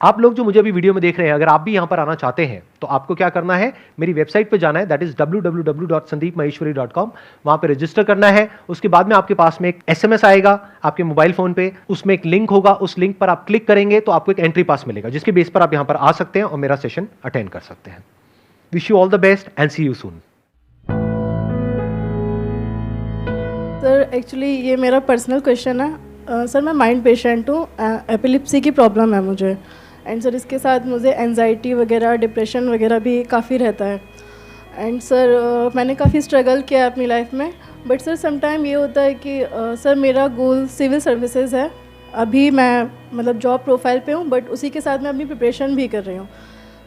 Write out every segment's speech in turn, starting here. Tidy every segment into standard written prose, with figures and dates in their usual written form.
आप लोग जो मुझे अभी वीडियो में देख रहे हैं, अगर आप भी यहां पर आना चाहते हैं तो आपको क्या करना है, मेरी वेबसाइट पे जाना है, दैट इज www.sandeepmaheshwari.com। वहां पे रजिस्टर करना है। उसके बाद में आपके पास में एक एसएमएस आएगा आपके मोबाइल फोन पे, उसमें एक लिंक होगा, उस लिंक पर आप क्लिक करेंगे तो आपको एक एंट्री पास मिलेगा, जिसके बेस पर आप यहां पर आ सकते हैं और मेरा सेशन अटेंड कर सकते हैं। Wish you all the best and see you soon. Sir actually ये मेरा पर्सनल क्वेश्चन है। सर मैं माइंड पेशेंट हूँ, एपिलिप्सी की प्रॉब्लम है मुझे। एंड सर इसके साथ मुझे एंजाइटी वगैरह, डिप्रेशन वगैरह भी काफ़ी रहता है। एंड सर मैंने काफ़ी स्ट्रगल किया है अपनी लाइफ में। बट सर समटाइम ये होता है कि सर मेरा गोल सिविल सर्विसेज है। अभी मैं मतलब जॉब प्रोफाइल पे हूँ, बट उसी के साथ मैं अपनी प्रिपरेशन भी कर रही हूँ।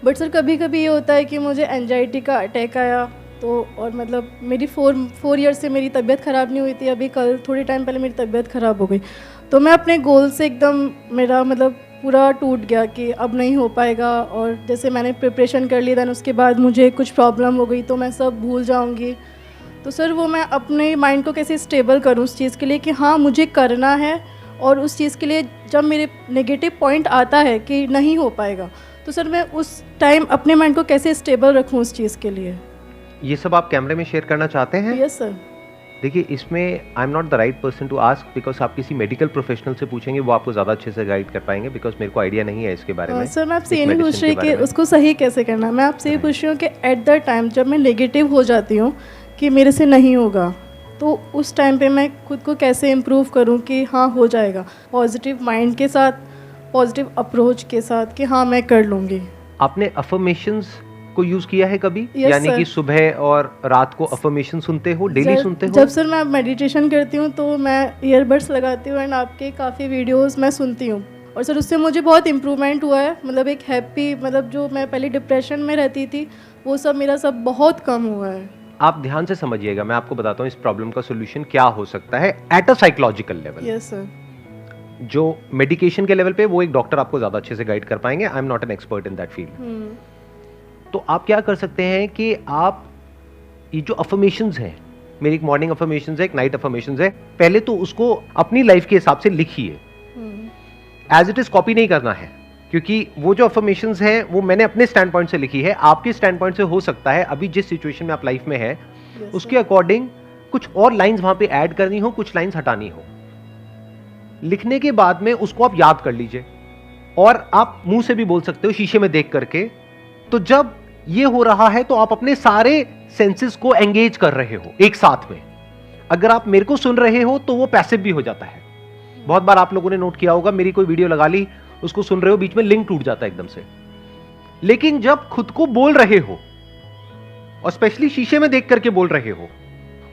बट सर कभी कभी ये होता है कि मुझे एंजाइटी का अटैक आया तो, और मतलब मेरी फोर ईयर से मेरी तबीयत ख़राब नहीं हुई थी, अभी कल थोड़ी टाइम पहले मेरी तबीयत ख़राब हो गई। तो मैं अपने गोल से एकदम, मेरा मतलब पूरा टूट गया कि अब नहीं हो पाएगा। और जैसे मैंने प्रिपरेशन कर ली, दैन उसके बाद मुझे कुछ प्रॉब्लम हो गई तो मैं सब भूल जाऊंगी। तो सर वो मैं अपने माइंड को कैसे स्टेबल करूं उस चीज़ के लिए कि हाँ मुझे करना है, और उस चीज़ के लिए जब मेरे नेगेटिव पॉइंट आता है कि नहीं हो पाएगा, तो सर मैं उस टाइम अपने माइंड को कैसे स्टेबल रखूं उस चीज़ के लिए। ये सब आप कैमरे में शेयर करना चाहते हैं? Yes sir. देखिए, इसमें I am not the right person to ask, because आप किसी मेडिकल प्रोफेशनल से पूछेंगे, वो आपको ज़्यादा अच्छे से गाइड कर पाएंगे, बिकॉज मेरे को आइडिया नहीं है इसके बारे में। सर मैं आपसे ये नहीं पूछ रही कि उसको सही कैसे करना है, मैं आपसे ये पूछ रही हूँ कि एट द टाइम जब मैं नेगेटिव हो जाती हूँ कि मेरे से नहीं होगा, तो उस टाइम पे मैं खुद को कैसे इम्प्रूव करूँ कि हाँ हो जाएगा, पॉजिटिव माइंड के साथ, पॉजिटिव अप्रोच के साथ कि हाँ मैं कर लूँगी। आपने अफर्मेशंस को यूज किया है कभी? Yes, यानी sir. कि सुबह और रात को अफर्मेशन सुनते हो, डेली सुनते हो? जब सर मैं मेडिटेशन करती हूँ तो मैं ईयरबड्स लगाती हूँ एंड आपके काफ़ी वीडियोस मैं सुनती हूँ, और सर उससे मुझे बहुत इम्प्रूवमेंट हुआ है। मतलब एक हैप्पी, मतलब जो मैं पहले डिप्रेशन में रहती थी वो सब मेरा सब बहुत कम हुआ है। आप ध्यान से समझिएगा, मैं आपको बताता हूँ इस प्रॉब्लम का सोल्यूशन क्या हो सकता है at a psychological level. Yes sir. जो मेडिकेशन के लेवल पे वो एक डॉक्टर आपको ज्यादा अच्छे से गाइड कर पाएंगे। आई am not an expert in that field. तो आप क्या कर सकते हैं कि आप ये जो अफर्मेशंस हैं, मेरी एक मॉर्निंग अफर्मेशंस है, एक नाइट अफर्मेशंस है, पहले तो उसको अपनी लाइफ के हिसाब से लिखिए। एज इट इज कॉपी नहीं करना है, क्योंकि वो जो अफर्मेशंस हैं वो मैंने अपने स्टैंड पॉइंट से लिखी है। आपके स्टैंड पॉइंट से हो सकता है अभी जिस सिचुएशन में आप लाइफ में है उसके अकॉर्डिंग कुछ और लाइंस वहां पे ऐड करनी हो, कुछ लाइंस हटानी हो। लिखने के बाद में उसको आप याद कर लीजिए, और आप मुंह से भी बोल सकते हो शीशे में देख करके। तो जब ये हो रहा है तो आप अपने सारे सेंसेस को एंगेज कर रहे हो एक साथ में। अगर आप मेरे को सुन रहे हो तो वो पैसिव भी हो जाता है। बहुत बार आप लोगों ने नोट किया होगा, मेरी कोई वीडियो लगा ली, उसको सुन रहे हो, बीच में लिंक टूट जाता है एकदम से। लेकिन जब खुद को बोल रहे हो और स्पेशली शीशे में देख करके बोल रहे हो,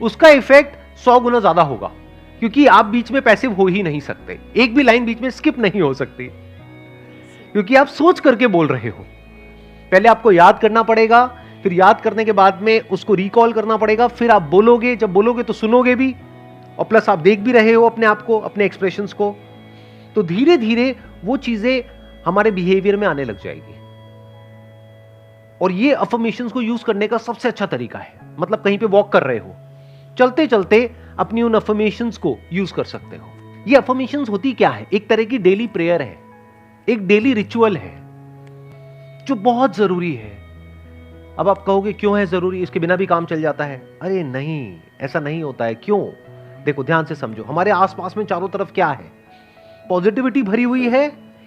उसका इफेक्ट 100 गुना ज्यादा होगा, क्योंकि आप बीच में पैसिव हो ही नहीं सकते। एक भी लाइन बीच में स्किप नहीं हो सकती, क्योंकि आप सोच करके बोल रहे हो। पहले आपको याद करना पड़ेगा, फिर याद करने के बाद में उसको रिकॉल करना पड़ेगा, फिर आप बोलोगे। जब बोलोगे तो सुनोगे भी, और प्लस आप देख भी रहे हो अपने आप को, अपने एक्सप्रेशंस को। तो धीरे धीरे वो चीजें हमारे बिहेवियर में आने लग जाएगी। और ये अफर्मेशंस को यूज करने का सबसे अच्छा तरीका है, मतलब कहीं पे वॉक कर रहे हो, चलते चलते अपनी उन अफर्मेशंस को यूज कर सकते हो। ये अफर्मेशंस होती क्या है? एक तरह की डेली प्रेयर है, एक डेली रिचुअल है जो बहुत जरूरी है। अब आप कहोगे क्यों है जरूरी, इसके बिना भी काम चल जाता है? अरे नहीं, ऐसा नहीं होता है। क्यों? देखो, ध्यान से समझो। हमारे आसपास में चारों तरफ क्या है? पॉजिटिविटी भरी हुई है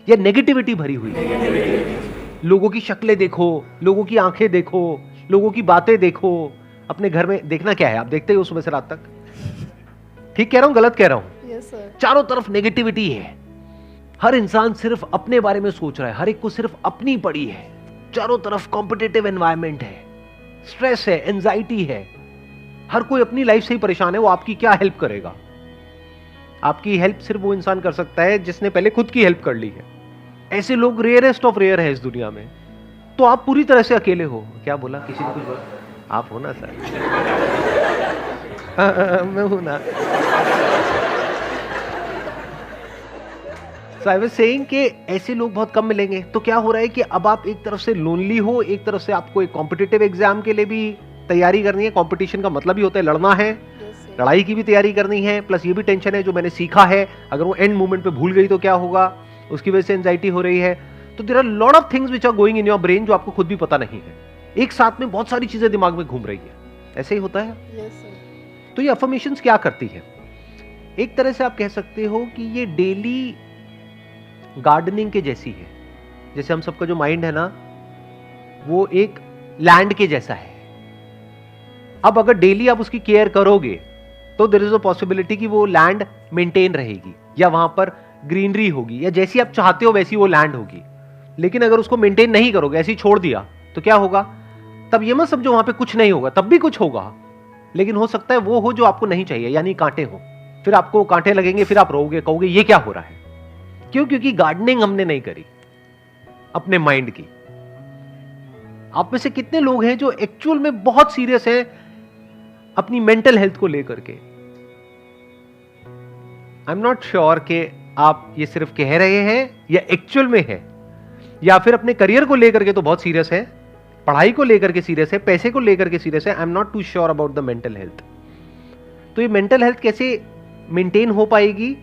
या नेगेटिविटी भरी हुई है? लोगों की शक्लें देखो, लोगों की आंखें देखो, लोगों की बातें देखो। अपने घर में देखना क्या है? आप देखते हो सुबह से रात तक। ठीक कह रहा हूं, गलत कह रहा हूं? Yes sir. चारों तरफ नेगेटिविटी है। हर इंसान सिर्फ अपने बारे में सोच रहा है, हर एक को सिर्फ अपनी पड़ी है। चारों तरफ कॉम्पिटिटिव एनवायरनमेंट है, स्ट्रेस है, एंजाइटी है। हर कोई अपनी लाइफ से ही परेशान है। वो आपकी क्या हेल्प करेगा? आपकी हेल्प सिर्फ वो इंसान कर सकता है जिसने पहले खुद की हेल्प कर ली है। ऐसे लोग रेयरेस्ट ऑफ रेयर है इस दुनिया में। तो आप पूरी तरह से अकेले हो। क्या बोला? किसी ने कुछ बोला? आप हो ना सर? मैं हूं ना। So I was saying कि ऐसे लोग बहुत कम मिलेंगे। तो क्या हो रहा है कि अब आप एक तरफ से लोनली हो, एक तरफ से आपको एक कॉम्पिटिटिव एग्जाम के लिए भी तैयारी करनी है। कंपटीशन का मतलब ही होता है लड़ना है, लड़ाई की भी तैयारी करनी है, प्लस ये भी टेंशन है जो मैंने सीखा है, अगर वो एंड मोमेंट पे भूल गई तो क्या होगा, उसकी वजह से एंजाइटी हो रही है। तो there are lot of things which are going in your brain जो आपको खुद भी पता नहीं है, एक साथ में बहुत सारी चीजें दिमाग में घूम रही है। ऐसे ही होता है। Yes sir. तो ये अफर्मेशंस क्या करती है? एक तरह से आप कह सकते हो कि ये डेली गार्डनिंग के जैसी है। जैसे हम सबका जो माइंड है ना, वो एक लैंड के जैसा है। अब अगर डेली आप उसकी केयर करोगे तो देयर इज अ पॉसिबिलिटी कि वो लैंड मेंटेन रहेगी, या वहां पर ग्रीनरी होगी, या जैसी आप चाहते हो वैसी वो लैंड होगी। लेकिन अगर उसको मेंटेन नहीं करोगे, ऐसे ही छोड़ दिया, तो क्या होगा? तब ये मत समझो वहां पे कुछ नहीं होगा, तब भी कुछ होगा, लेकिन हो सकता है वो हो जो आपको नहीं चाहिए, यानी कांटे हो। फिर आपको कांटे लगेंगे, फिर आप रोगे, कहोगे ये क्या हो रहा है। क्यों? क्योंकि गार्डनिंग हमने नहीं करी अपने माइंड की। आप में से कितने लोग हैं जो एक्चुअल में बहुत सीरियस हैं अपनी मेंटल हेल्थ को लेकर के? आई एम नॉट श्योर कि आप ये सिर्फ कह रहे हैं या एक्चुअल में है, या फिर अपने करियर को लेकर के तो बहुत सीरियस है, पढ़ाई को लेकर के सीरियस है, पैसे को लेकर के सीरियस है। I am not too sure about the mental health. तो ये मेंटल हेल्थ कैसे मेंटेन हो पाएगी?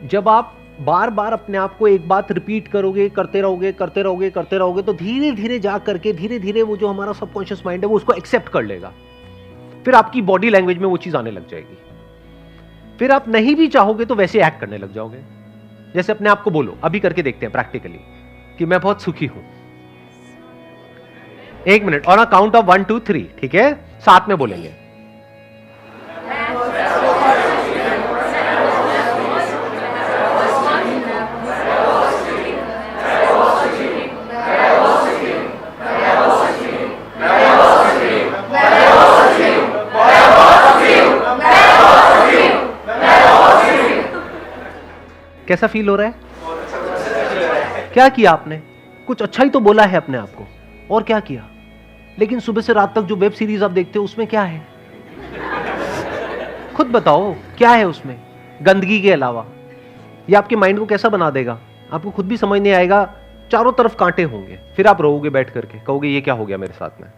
जब आप बार बार अपने आप को एक बात रिपीट करोगे, करते रहोगे, करते रहोगे, करते रहोगे, तो धीरे धीरे जा करके धीरे धीरे वो जो हमारा सबकॉन्शियस माइंड है वो उसको एक्सेप्ट कर लेगा। फिर आपकी बॉडी लैंग्वेज में वो चीज आने लग जाएगी। फिर आप नहीं भी चाहोगे तो वैसे एक्ट करने लग जाओगे। जैसे अपने आप को बोलो, अभी करके देखते हैं प्रैक्टिकली, कि मैं बहुत सुखी हूं। 1 मिनट, और काउंट ऑफ 1 2 3, ठीक है? साथ में बोलेंगे। कैसा फील हो रहा है? क्या किया आपने? कुछ अच्छा ही तो बोला है अपने आप को, और क्या किया? लेकिन सुबह से रात तक जो वेब सीरीज आप देखते हो उसमें क्या है? खुद बताओ क्या है उसमें गंदगी के अलावा? ये आपके माइंड को कैसा बना देगा? आपको खुद भी समझ नहीं आएगा, चारों तरफ कांटे होंगे। फिर आप रोओगे बैठ करके, कहोगे ये क्या हो गया मेरे साथ में।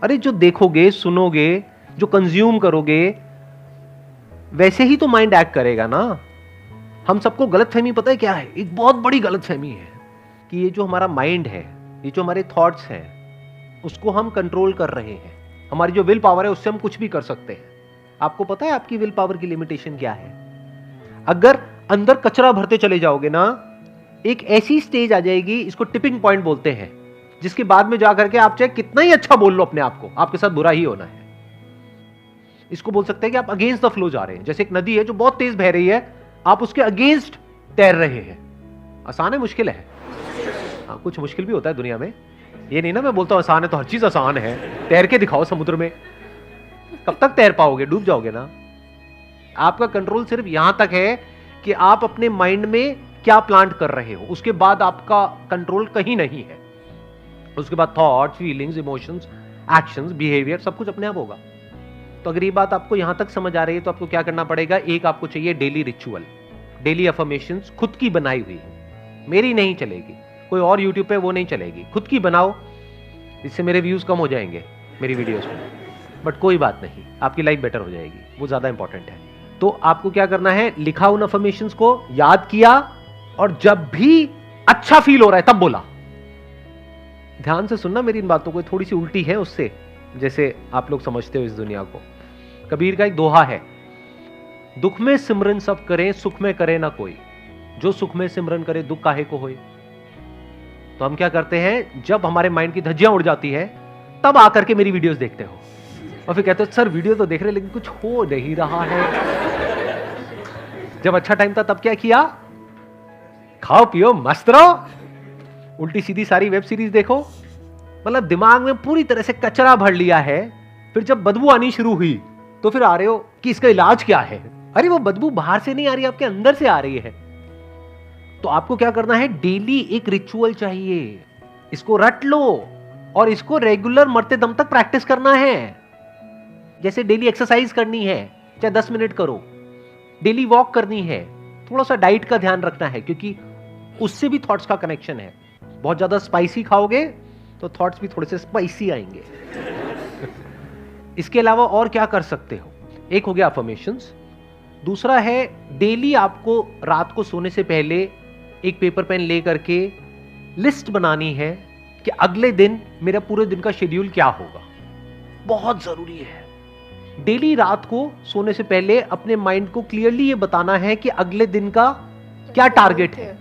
अरे जो देखोगे, सुनोगे, जो कंज्यूम करोगे, वैसे ही तो माइंड एक्ट करेगा ना। हम सबको गलतफहमी पता है क्या है? एक बहुत बड़ी गलतफहमी है कि ये जो हमारा माइंड है, ये जो हमारे थॉट्स हैं, उसको हम कंट्रोल कर रहे हैं। हमारी जो विल पावर है उससे हम कुछ भी कर सकते हैं। आपको पता है आपकी विल पावर की लिमिटेशन क्या है? अगर अंदर कचरा भरते चले जाओगे ना, एक ऐसी स्टेज आ जाएगी, इसको टिपिंग पॉइंट बोलते हैं, जिसके बाद में जाकर के आप चाहे कितना ही अच्छा बोल लो अपने आप को, आपके साथ बुरा ही होना है। इसको बोल सकते हैं कि आप अगेंस्ट द फ्लो जा रहे हैं। जैसे एक नदी है जो बहुत तेज बह रही है, आप उसके अगेंस्ट तैर रहे हैं। आसान है, मुश्किल है? हाँ, कुछ मुश्किल भी होता है दुनिया में। ये नहीं ना मैं बोलता हूं आसान है तो हर चीज आसान है। तैर के दिखाओ समुद्र में, कब तक तैर पाओगे? डूब जाओगे ना। आपका कंट्रोल सिर्फ यहां तक है कि आप अपने माइंड में क्या प्लांट कर रहे हो, उसके बाद आपका कंट्रोल कहीं नहीं है। उसके बाद thoughts, feelings, emotions, actions, behaviour सब कुछ अपने आप होगा। तो अगर ये बात आपको यहां तक समझ आ रही है तो आपको क्या करना पड़ेगा? एक आपको चाहिए डेली रिचुअल, डेली अफर्मेशंस, खुद की बनाई हुई है, मेरी नहीं चलेगी, कोई और यूट्यूब पे वो नहीं चलेगी, खुद की बनाओ। इससे मेरे व्यूज कम हो जाएंगे मेरी वीडियोस में, बट कोई बात नहीं, आपकी लाइफ बेटर हो जाएगी, वो ज्यादा इंपॉर्टेंट है। तो आपको क्या करना है? लिखा उन अफर्मेशंस को, याद किया, और जब भी अच्छा फील हो रहा है तब बोला। ध्यान से सुनना मेरी इन बातों को, थोड़ी सी उल्टी है उससे, जैसे आप लोग समझते हो इस दुनिया को। कबीर का एक दोहा है, दुख में सिमरन सब करें, सुख में करे ना कोई, जो सुख में सिमरन करे दुख काहे को होए। तो हम क्या करते हैं, जब हमारे माइंड की धज्जियां उड़ जाती है तब आकर के मेरी वीडियोस देखते हो, और फिर कहते हो सर वीडियो तो देख रहे लेकिन कुछ हो नहीं रहा है। जब अच्छा टाइम था तब क्या किया? खाओ पियो मस्त रहो, उल्टी सीधी सारी वेब सीरीज देखो, मतलब दिमाग में पूरी तरह से कचरा भर लिया है। फिर जब बदबू आनी शुरू हुई तो फिर आ रहे हो कि इसका इलाज क्या है। अरे वो बदबू बाहर से नहीं आ रही, आपके अंदर से आ रही है। तो आपको क्या करना है? डेली एक रिचुअल चाहिए, इसको रट लो और इसको रेगुलर मरते दम तक प्रैक्टिस करना है। जैसे डेली एक्सरसाइज करनी है, चाहे 10 मिनट करो, डेली वॉक करनी है, थोड़ा सा डाइट का ध्यान रखना है क्योंकि उससे भी थॉट्स का कनेक्शन है। बहुत ज्यादा स्पाइसी खाओगे तो थॉट्स भी थोड़े से स्पाइसी आएंगे। इसके अलावा और क्या कर सकते हो? एक हो गया अफर्मेशंस, दूसरा है डेली आपको रात को सोने से पहले एक पेपर पेन ले करके लिस्ट बनानी है कि अगले दिन मेरा पूरे दिन का शेड्यूल क्या होगा। बहुत जरूरी है। डेली रात को सोने से पहले अपने माइंड को क्लियरली ये बताना है कि अगले दिन का क्या टारगेट है,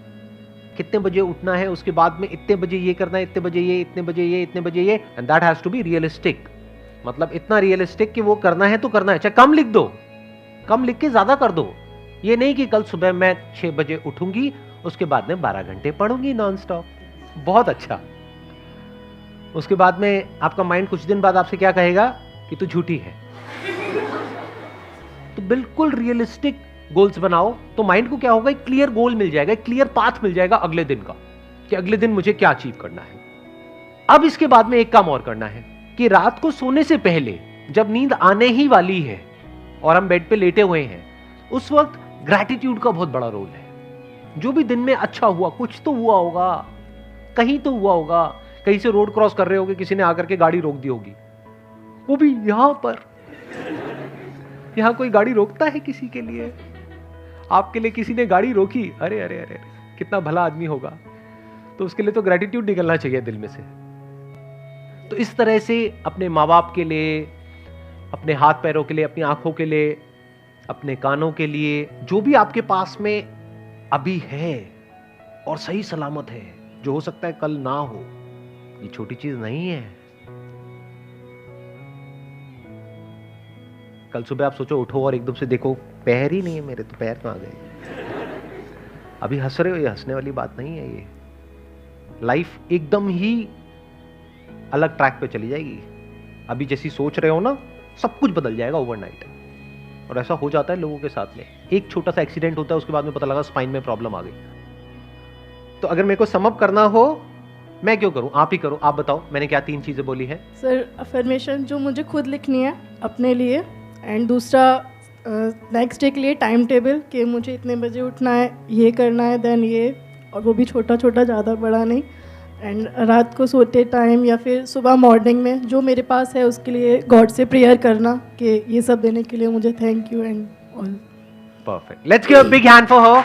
कितने बजे उठना है, उसके बाद में इतने बजे ये करना है, इतने बजे ये, इतने बजे ये, इतने बजे ये, and that has to be realistic. मतलब इतना रियलिस्टिक कि वो करना है तो करना है, चाहे कम लिख दो, कम लिख के ज्यादा कर दो। ये नहीं कि कल सुबह मैं 6 बजे उठूंगी, उसके बाद में 12 घंटे पढ़ूंगी नॉन स्टॉप। बहुत अच्छा। उसके बाद में आपका माइंड कुछ दिन बाद आपसे क्या कहेगा कि तू झूठी है। तो बिल्कुल रियलिस्टिक गोल्स बनाओ, तो माइंड को क्या होगा, एक क्लियर गोल मिल जाएगा, एक क्लियर पाथ मिल जाएगा अगले दिन का, कि अगले दिन मुझे क्या अचीव करना है। अब इसके बाद में एक काम और करना है कि रात को सोने से पहले जब नींद आने ही वाली है और हम बेड पे लेटे हुए हैं, उस वक्त ग्रैटिट्यूड का बहुत बड़ा रोल है। जो भी दिन में अच्छा हुआ, कुछ तो हुआ होगा, कहीं तो हुआ होगा, कहीं से रोड क्रॉस कर रहे होगे, किसी ने आकर के गाड़ी रोक दी होगी, वो भी यहां पर। यहां कोई गाड़ी रोकता है किसी के लिए? आपके लिए किसी ने गाड़ी रोकी, अरे अरे अरे, कितना भला आदमी होगा। तो उसके लिए तो ग्रैटिट्यूड निकलना चाहिए दिल में से। तो इस तरह से अपने माँ बाप के लिए, अपने हाथ पैरों के लिए, अपनी आंखों के लिए, अपने कानों के लिए, जो भी आपके पास में अभी है और सही सलामत है, जो हो सकता है कल ना हो, ये छोटी चीज नहीं है। कल सुबह आप सोचो उठो और एकदम से देखो पैर ही नहीं है मेरे, तो पैर कहां गए? अभी हंस रहे हो, ये हंसने वाली बात नहीं है। ये लाइफ एकदम ही अलग ट्रैक पे चली जाएगी। अभी जैसी सोच रहे हो ना, सब कुछ बदल जाएगा ओवरनाइट। और ऐसा हो जाता है लोगों के साथ में। एक छोटा सा एक्सीडेंट होता है, उसके बाद में पता लगा स्पाइन में प्रॉब्लम आ गई। तो अगर मेरे को सम अप करना हो, मैं क्यों करूं? आप ही करो, आप बताओ मैंने क्या 3 चीजें बोली है। सर, अफर्मेशन जो मुझे खुद लिखनी है अपने लिए, एंड दूसरा नेक्स्ट डे के लिए टाइम टेबल कि मुझे इतने बजे उठना है, ये करना है, देन ये, और वो भी छोटा छोटा, ज़्यादा बड़ा नहीं। एंड रात को सोते टाइम या फिर सुबह मॉर्निंग में जो मेरे पास है उसके लिए गॉड से प्रेयर करना कि ये सब देने के लिए मुझे thank you and all. Perfect, let's give a big hand for her.